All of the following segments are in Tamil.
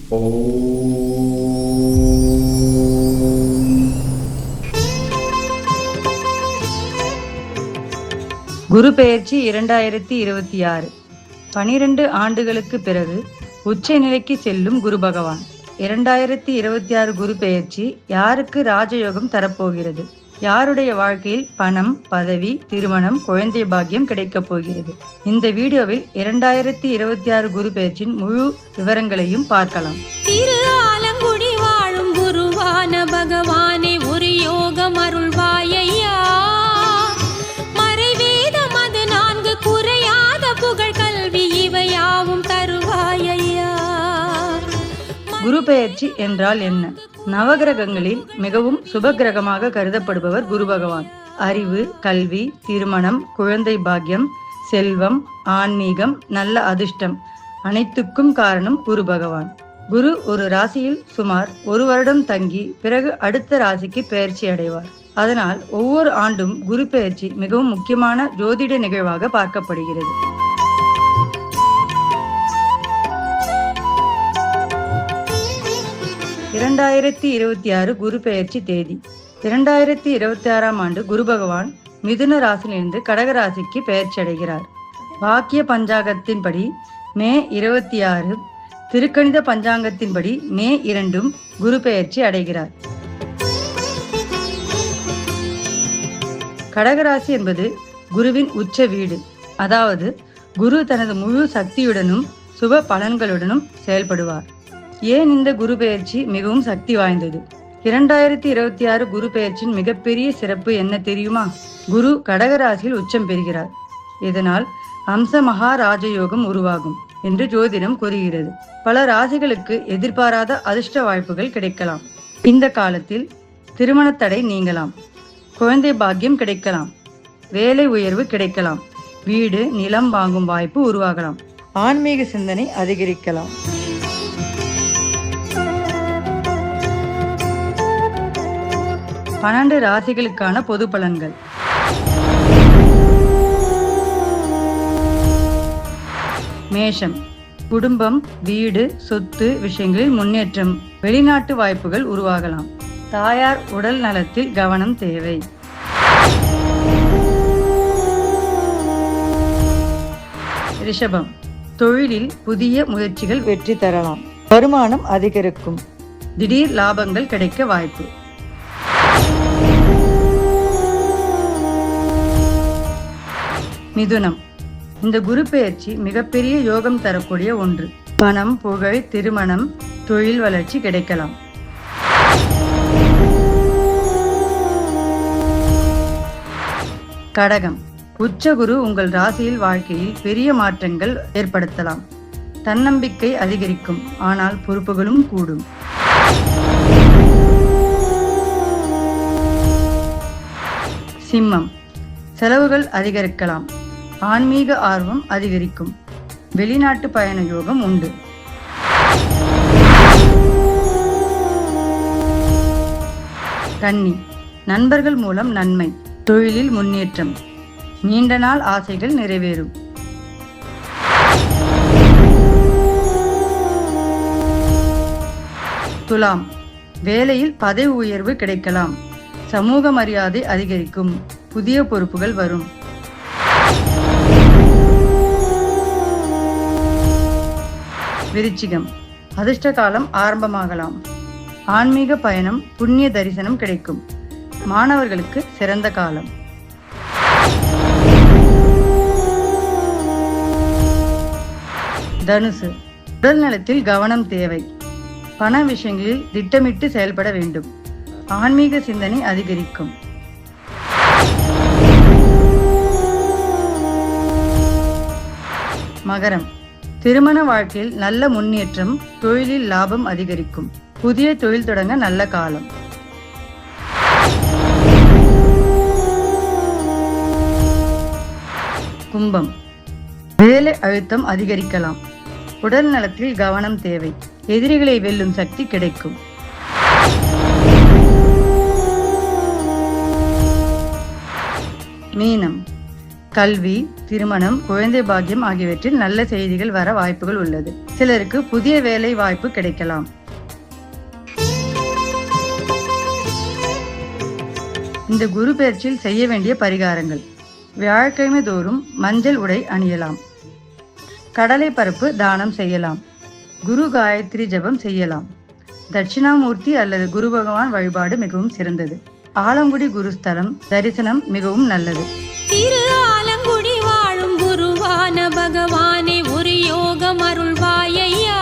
குரு பெயர்ச்சி 2026 12 ஆண்டுகளுக்கு பிறகு உச்ச நிலைக்கு செல்லும் குரு பகவான். 2026 குரு பெயர்ச்சி யாருக்கு ராஜயோகம் தரப்போகிறது? யாருடைய வாழ்க்கையில் பணம், பதவி, திருமணம், குழந்தை பாக்கியம் கிடைக்கப் போகிறது? இந்த வீடியோவில் 2026 குரு பெயர்ச்சியின் முழு விவரங்களையும் பார்க்கலாம். திரு ஆலங்குடி வாழும் குருவான பகவானே, ஒரு யோகம் அருள்வாயையா. மறைவேதம் அது 4 குறையாத புகழ் கல்வி இவையாவும் தருவாயையா. குரு பெயர்ச்சி என்றால் என்ன? நவகிரகங்களில் மிகவும் சுபகிரகமாக கருதப்படுபவர் குரு பகவான். அறிவு, கல்வி, திருமணம், குழந்தை பாக்கியம், செல்வம், ஆன்மீகம், நல்ல அதிர்ஷ்டம் அனைத்துக்கும் காரணம் குரு பகவான். குரு ஒரு ராசியில் சுமார் 1 வருடம் தங்கி பிறகு அடுத்த ராசிக்கு பெயர்ச்சி அடைவார். அதனால் ஒவ்வொரு ஆண்டும் குரு பெயர்ச்சி மிகவும் முக்கியமான ஜோதிட நிகழ்வாக பார்க்கப்படுகிறது. 2026 குரு பெயர்ச்சி தேதி. 2026 ஆண்டு குரு பகவான் மிதுன ராசியிலிருந்து கடக ராசிக்கு பெயர்ச்சி அடைகிறார். வாக்கிய பஞ்சாங்கத்தின்படி மே 26, திருக்கணித பஞ்சாங்கத்தின்படி மே 2 குரு பெயர்ச்சி அடைகிறார். கடகராசி என்பது குருவின் உச்ச வீடு. அதாவது குரு தனது முழு சக்தியுடனும் சுப பலன்களுடனும் செயல்படுவார். ஏன் இந்த குரு பெயர்ச்சி மிகவும் சக்தி வாய்ந்தது? 2026 குரு பெயர்ச்சியின் மிகப்பெரிய சிறப்பு என்ன தெரியுமா? குரு கடகராசியில் உச்சம் பெறுகிறார். இதனால் அம்ச மகா ராஜயோகம் உருவாகும் என்று ஜோதிடம் கூறுகிறது. பல ராசிகளுக்கு எதிர்பாராத அதிர்ஷ்ட வாய்ப்புகள் கிடைக்கலாம். இந்த காலத்தில் திருமண தடை நீங்கலாம், குழந்தை பாக்கியம் கிடைக்கலாம், வேலை உயர்வு கிடைக்கலாம், வீடு, நிலம் வாங்கும் வாய்ப்பு உருவாகலாம், ஆன்மீக சிந்தனை அதிகரிக்கலாம். 12 ராசிகளுக்கான பொது பலன்கள். மேஷம், குடும்பம், வீடு, சொத்து விஷயங்களில் முன்னேற்றம், வெளிநாட்டு வாய்ப்புகள் உருவாகலாம். தாயார் உடல் நலத்தில் கவனம் தேவை. ரிஷபம், தொழிலில் புதிய முயற்சிகள் வெற்றி தரலாம், வருமானம் அதிகரிக்கும், திடீர் லாபங்கள் கிடைக்க வாய்ப்பு. மிதுனம், இந்த குரு பெயர்ச்சி மிகப்பெரிய யோகம் தரக்கூடிய ஒன்று. பணம், புகழ், திருமணம், தொழில் வளர்ச்சி கிடைக்கலாம். கடகம், உச்ச குரு உங்கள் ராசியில் வாழ்க்கையில் பெரிய மாற்றங்கள் ஏற்படுத்தலாம். தன்னம்பிக்கை அதிகரிக்கும், ஆனால் பொறுப்புகளும் கூடும். சிம்மம், செலவுகள் அதிகரிக்கலாம், ஆன்மீக ஆர்வம் அதிகரிக்கும், வெளிநாட்டு பயண யோகம் உண்டு. கன்னி, நண்பர்கள் மூலம் நன்மை, தொழிலில் முன்னேற்றம், நீண்ட நாள் ஆசைகள் நிறைவேறும். துலாம், வேலையில் பதவி உயர்வு கிடைக்கலாம், சமூக மரியாதை அதிகரிக்கும், புதிய பொறுப்புகள் வரும். விருச்சிகம், அதிர்ஷ்ட காலம் ஆரம்பமாகலாம், ஆன்மீக பயணம், புண்ணிய தரிசனம் கிடைக்கும், மாணவர்களுக்கு சிறந்த காலம். தனுசு, உடல் நலத்தில் கவனம் தேவை, பண விஷயங்களில் திட்டமிட்டு செயல்பட வேண்டும், ஆன்மீக சிந்தனை அதிகரிக்கும். மகரம், திருமண வாழ்க்கையில் நல்ல முன்னேற்றம், தொழிலில் லாபம் அதிகரிக்கும், புதிய தொழில் தொடங்க நல்ல காலம். கும்பம், வேலை அழுத்தம் அதிகரிக்கலாம், உடல் நலத்தில் கவனம் தேவை, எதிரிகளை வெல்லும் சக்தி கிடைக்கும். மீனம், கல்வி, திருமணம், குழந்தை பாக்கியம் ஆகியவற்றில் நல்ல செய்திகள் வர வாய்ப்புகள் உள்ளது. சிலருக்கு புதிய வேலை வாய்ப்பு கிடைக்கலாம். இந்த குரு பெயர்ச்சியில் செய்ய வேண்டிய பரிகாரங்கள்: வியாழக்கிழமை தோறும் மஞ்சள் உடை அணியலாம். கடலை பருப்பு தானம் செய்யலாம். குரு காயத்ரி ஜபம் செய்யலாம். தட்சிணாமூர்த்தி அல்லது குரு பகவான் வழிபாடு மிகவும் சிறந்தது. ஆலங்குடி குருஸ்தலம் தரிசனம் மிகவும் நல்லது. திரு ஆலங்குடி வாழும் குருவான பகவானே ஒரு யோகம் அருள்வாயையா.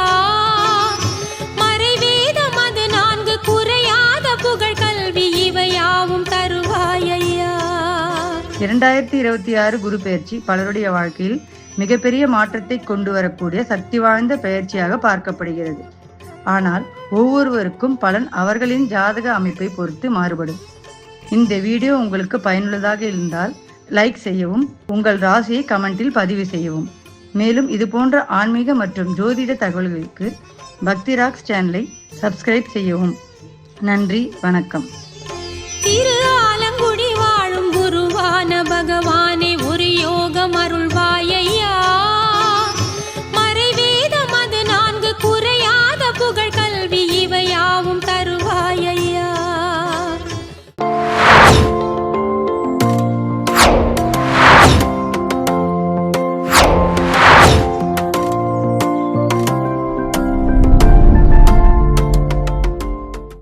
மறைவேதம் அது 4 குறையாத புகழ் கல்வி இவையாவும் தருவாயையா. 2026 குரு பெயர்ச்சி பலருடைய வாழ்க்கையில் மிகப்பெரிய மாற்றத்தை கொண்டு வரக்கூடிய சக்தி வாய்ந்த பெயர்ச்சியாக பார்க்கப்படுகிறது. ஆனால் ஒவ்வொருவருக்கும் பலன் அவர்களின் ஜாதக அமைப்பை பொறுத்து மாறுபடும். இந்த வீடியோ உங்களுக்கு பயனுள்ளதாக இருந்தால் லைக் செய்யவும், உங்கள் ராசியை கமெண்டில் பதிவு செய்யவும். மேலும் இது போன்ற ஆன்மீக மற்றும் ஜோதிட தகவல்களுக்கு பக்தி ராக்ஸ் சேனலை சப்ஸ்கிரைப் செய்யவும். நன்றி, வணக்கம்.